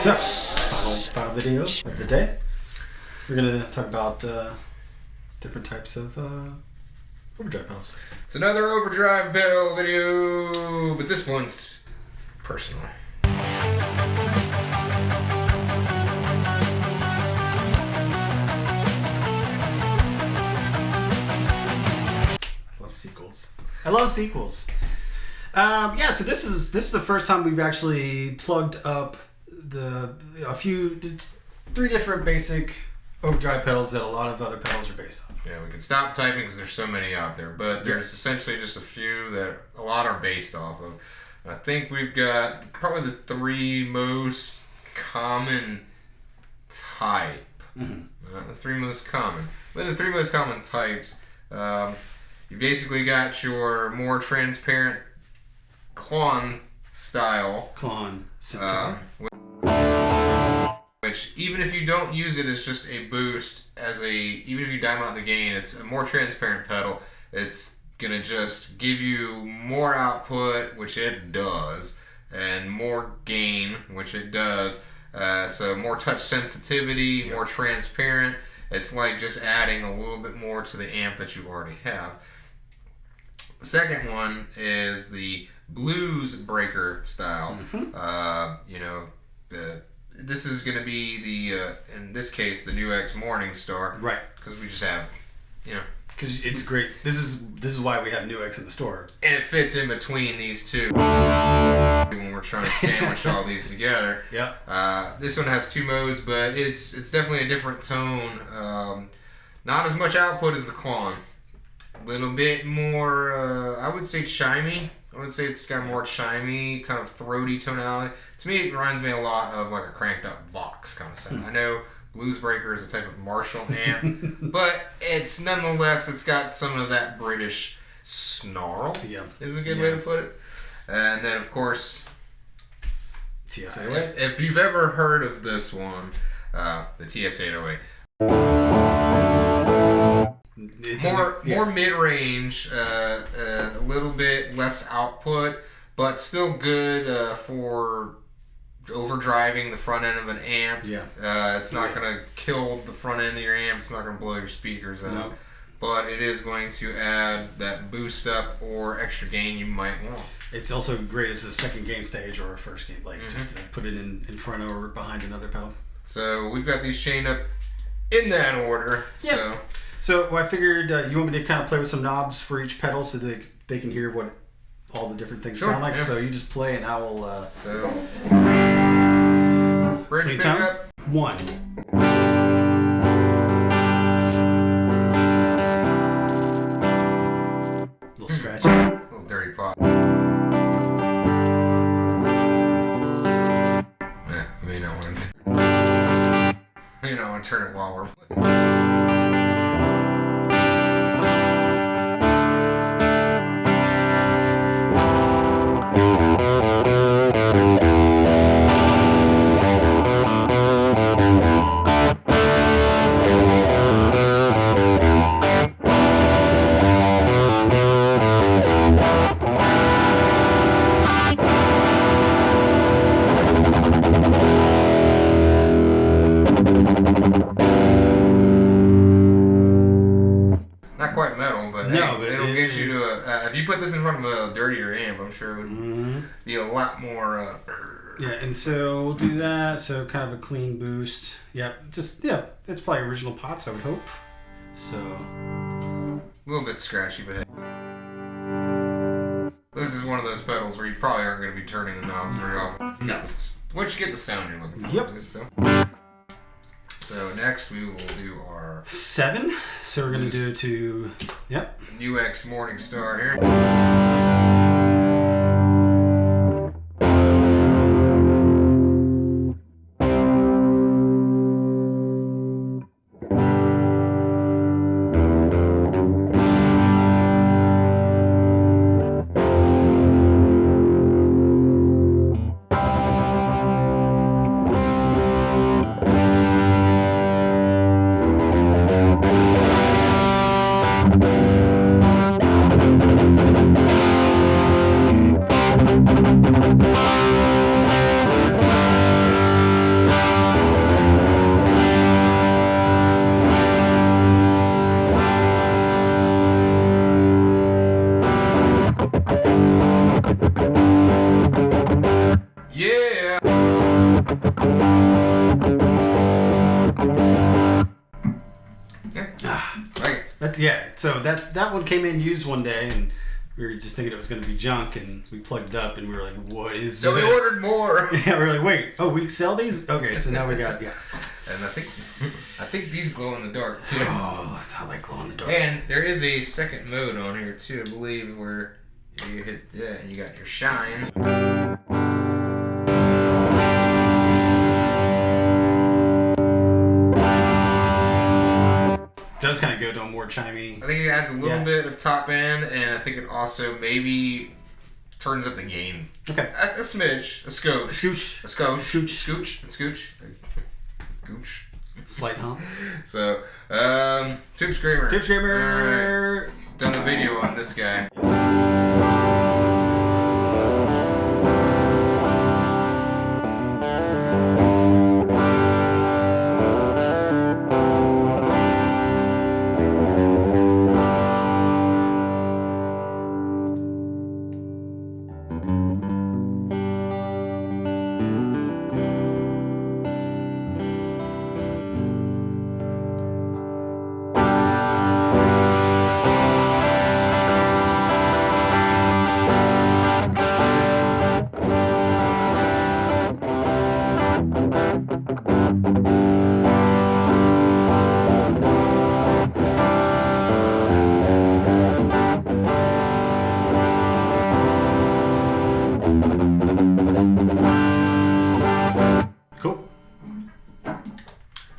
So, final video of the day. We're going to talk about different types of overdrive pedals. It's another overdrive pedal video, but this one's personal. I love sequels. Yeah, so this is the first time we've actually plugged up three different basic overdrive pedals that a lot of other pedals are based on. Yeah, we can stop typing because there's so many out there, but there's essentially just a few that a lot are based off of. I think we've got probably the three most common type. Mm-hmm. The three most common. But the three most common types, you basically got your more transparent Klon style. Klon Centaur. Which, even if you don't use it as just a boost, even if you dime out the gain, it's a more transparent pedal. It's going to just give you more output, which it does, and more gain, which it does. So more touch sensitivity, more transparent. It's like just adding a little bit more to the amp that you already have. The second one is the Bluesbreaker style. Mm-hmm. This is going to be the, in this case, the Nuex Morningstar. Right. Because we just have, because it's great. This is why we have Nuex in the store. And it fits in between these two when we're trying to sandwich all these together. Yeah. This one has two modes, but it's definitely a different tone. Not as much output as the Klon. A little bit more, I would say, chimey. I would say it's got more chimey, kind of throaty tonality. To me, it reminds me a lot of like a cranked up Vox kind of sound. I know Bluesbreaker is a type of Marshall amp, but it's got some of that British snarl. Yeah, is a good way to put it. And then, of course, TS-808. If you've ever heard of this one, the TS-808. More mid-range, a little bit less output, but still good for overdriving the front end of an amp. Yeah. It's not going to kill the front end of your amp. It's not going to blow your speakers out. No. But it is going to add that boost up or extra gain you might want. It's also great as a second gain stage or a first gain, just to put it in front or behind another pedal. So we've got these chained up in that order. Yeah. So I figured you want me to kind of play with some knobs for each pedal so that they can hear what all the different things sound like. Yeah. So you just play and I will... bridge pickup. 1. Little scratchy. A little dirty pop. I may not want to turn it while we're... Not quite metal, but it'll get you to if you put this in front of a dirtier amp, I'm sure it would be a lot more. Yeah, and so we'll do that. So kind of a clean boost. Yep, it's probably original pots, I would hope. So a little bit scratchy, but hey. This is one of those pedals where you probably aren't going to be turning the knob very often. No. Once you get the sound you're looking for. Yep. So next we will do our 7. So we're going to do to Nuex Morningstar here. So that one came in used one day, and we were just thinking it was going to be junk, and we plugged it up, and we were like, "What is this?" So we ordered more. Yeah, we were like, "Wait, we sell these?" Okay, so now we got And I think these glow in the dark too. Oh, I like glow in the dark. And there is a second mode on here too, I believe, where you hit and you got your shine. Does kind of go to a more chimey. I think it adds a little bit of top end, and I think it also maybe turns up the gain. Okay. A smidge, a scooch. Gooch. Slight hump. So, Tube Screamer. Tube Screamer. Right. Done a video on this guy.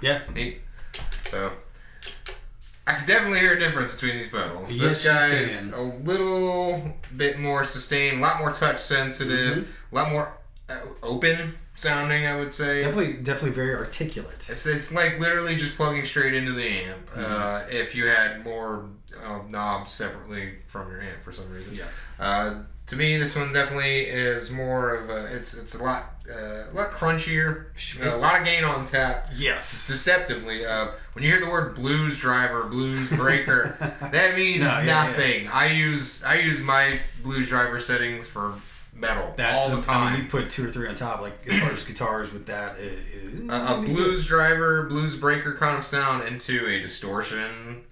Yeah. Neat. So, I can definitely hear a difference between these pedals. Yes, this guy is a little bit more sustained, a lot more touch sensitive, a lot more open sounding, I would say. Definitely very articulate. It's like literally just plugging straight into the amp. If you had more knobs separately from your amp for some reason. Yeah. To me, this one definitely is more of a. It's a lot crunchier. A lot of gain on tap. Yes. Deceptively. When you hear the word blues driver, Bluesbreaker, that means nothing. Yeah. I use my blues driver settings for metal all the time. I mean, you put 2 or 3 on top, like as far as guitars with that. A blues driver, Bluesbreaker kind of sound into a distortion.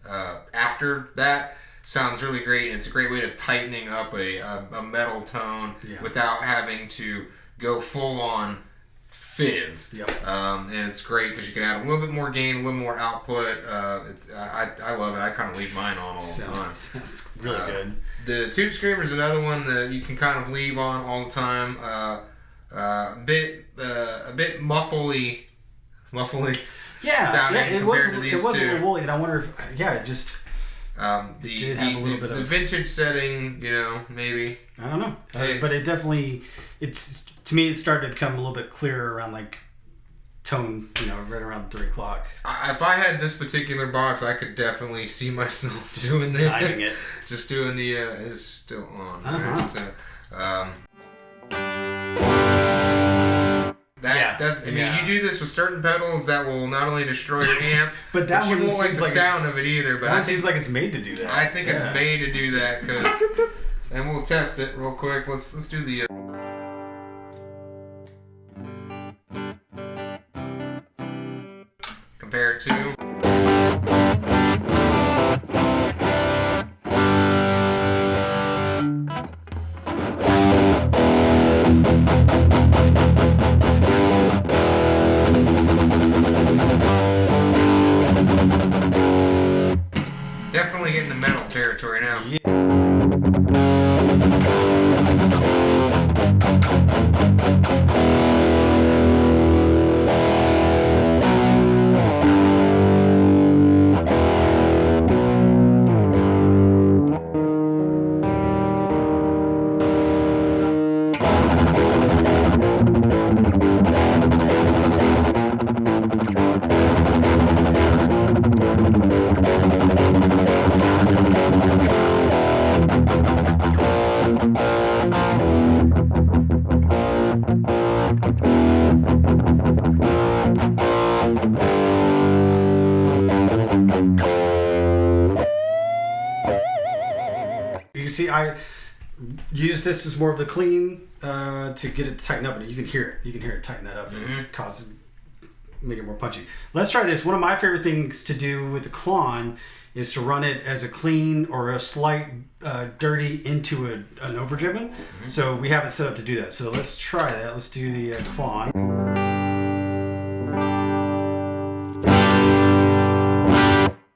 After that. Sounds really great, and it's a great way of tightening up a metal tone without having to go full on fizz. Yep. And it's great because you can add a little bit more gain, a little more output. I love it. I kind of leave mine on all the time. That's really good. The Tube Screamer is another one that you can kind of leave on all the time. A bit muffly. Sounding it compared to these it wasn't two. woolly, and I wonder if it just. The vintage setting, maybe. I don't know. But it definitely, to me, it started to become a little bit clearer around like tone, right around 3 o'clock. If I had this particular box, I could definitely see myself doing this. Timing it. Just doing the, it's still on. Uh-huh. Right? So, you do this with certain pedals that will not only destroy your amp, but that one you won't like the like sound of it either. But that seems like it's made to do that. I think it's made to do that because, and we'll test it real quick. Let's do the. Compared to. Definitely getting the metal territory now. Yeah. See, use this as more of a clean to get it to tighten up, and you can hear it. You can hear it tighten that up and make it more punchy. Let's try this. One of my favorite things to do with the Klon is to run it as a clean or a slight dirty into an overdriven. So we have it set up to do that. So let's try that. Let's do the Klon.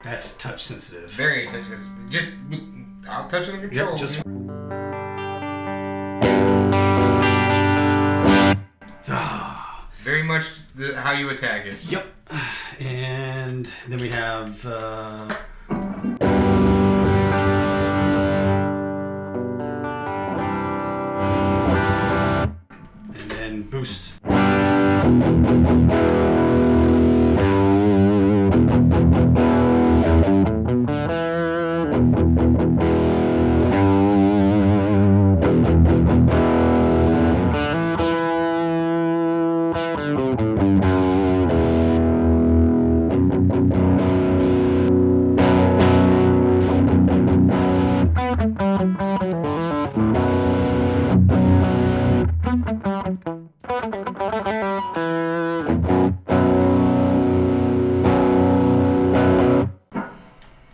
That's touch sensitive. Very touch sensitive. Just I'll touch the control. Yep, just. Very much how you attack it. Yep. And then we have. And then boost.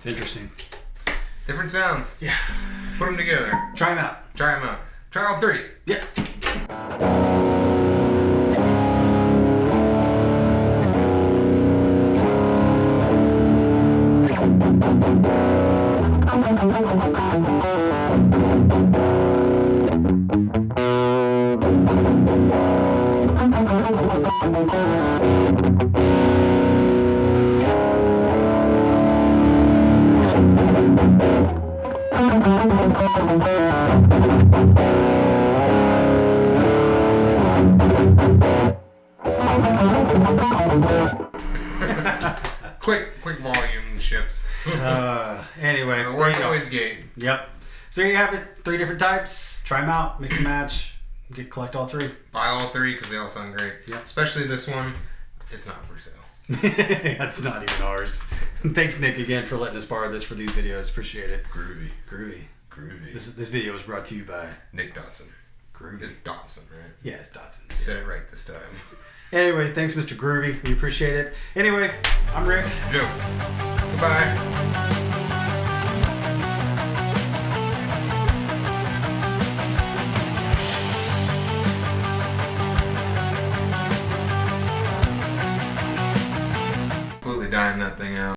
It's interesting. Different sounds. Yeah. Put them together. Try them out. Try them out. Try all three. Yeah. quick volume shifts. Anyway, or noise gate. Yep. So here you have it. 3 different types. Try them out. Mix and match. Collect all 3. Buy all 3 because they all sound great. Yep. Especially this one. It's not for sale. That's not even ours. Thanks, Nick, again for letting us borrow this for these videos. Appreciate it. Groovy. This video was brought to you by Nick Dotson. Groovy. It's Dotson, right? Yeah, it's Dotson. Said it right this time. Anyway, thanks, Mr. Groovy. We appreciate it. Anyway, I'm Rick. Joe. Goodbye. Completely dying that thing out.